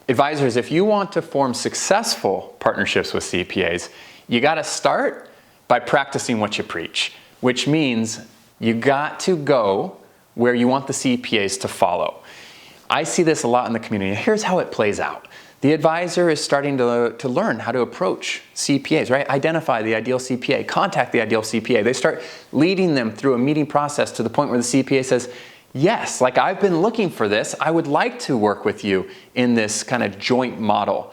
advisors, if you want to form successful partnerships with CPAs, you got to start by practicing what you preach, which means you got to go where you want the CPAs to follow. I see this a lot in the community. Here's how it plays out. The advisor is starting to learn how to approach CPAs, right? Identify the ideal CPA, contact the ideal CPA. They start leading them through a meeting process to the point where the CPA says, yes, like I've been looking for this. I would like to work with you in this kind of joint model.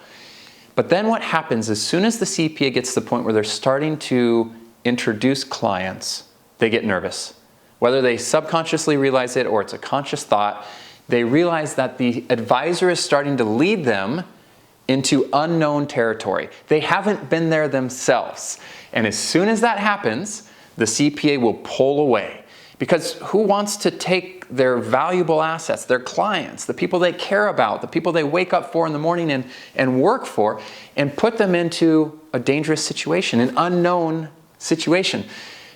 But then what happens as soon as the CPA gets to the point where they're starting to introduce clients, they get nervous. Whether they subconsciously realize it or it's a conscious thought, they realize that the advisor is starting to lead them into unknown territory. They haven't been there themselves. And as soon as that happens, the CPA will pull away. Because who wants to take their valuable assets, their clients, the people they care about, the people they wake up for in the morning and work for, and put them into a dangerous situation, an unknown situation?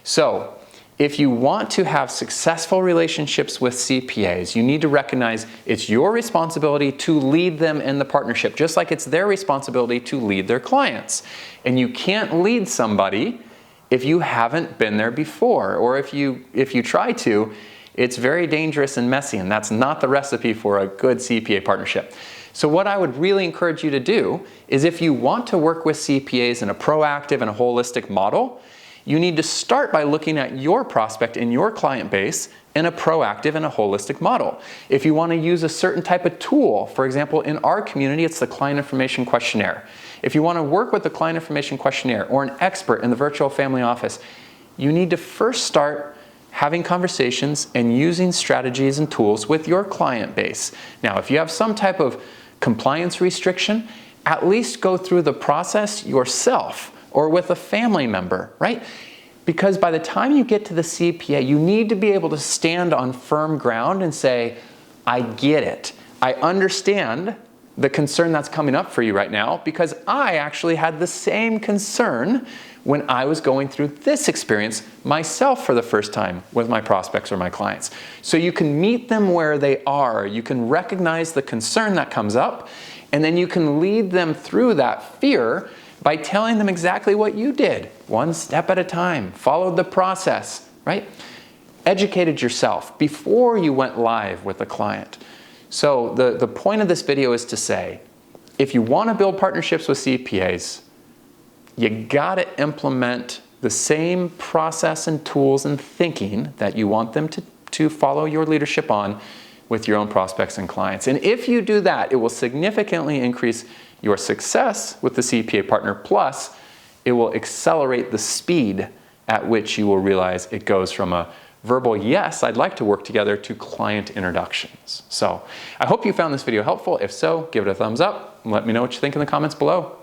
So, if you want to have successful relationships with CPAs, you need to recognize it's your responsibility to lead them in the partnership, just like it's their responsibility to lead their clients. And you can't lead somebody if you haven't been there before, or if you try to, it's very dangerous and messy, and that's not the recipe for a good CPA partnership. So what I would really encourage you to do is, if you want to work with CPAs in a proactive and a holistic model, you need to start by looking at your prospect and your client base in a proactive and a holistic model. If you want to use a certain type of tool, for example, in our community, it's the Client Information Questionnaire. If you want to work with the Client Information Questionnaire or an expert in the virtual family office, you need to first start having conversations and using strategies and tools with your client base. Now, if you have some type of compliance restriction, at least go through the process yourself or with a family member, right? Because by the time you get to the CPA, you need to be able to stand on firm ground and say, I get it. I understand the concern that's coming up for you right now, because I actually had the same concern when I was going through this experience myself for the first time with my prospects or my clients. So you can meet them where they are. You can recognize the concern that comes up, and then you can lead them through that fear by telling them exactly what you did, one step at a time, followed the process, right? Educated yourself before you went live with the client. So the point of this video is to say, if you want to build partnerships with CPAs, you got to implement the same process and tools and thinking that you want them to follow your leadership on with your own prospects and clients. And if you do that, it will significantly increase your success with the CPA partner, plus it will accelerate the speed at which you will realize it goes from a verbal, yes, I'd like to work together, to client introductions. So I hope you found this video helpful. If so, give it a thumbs up and let me know what you think in the comments below.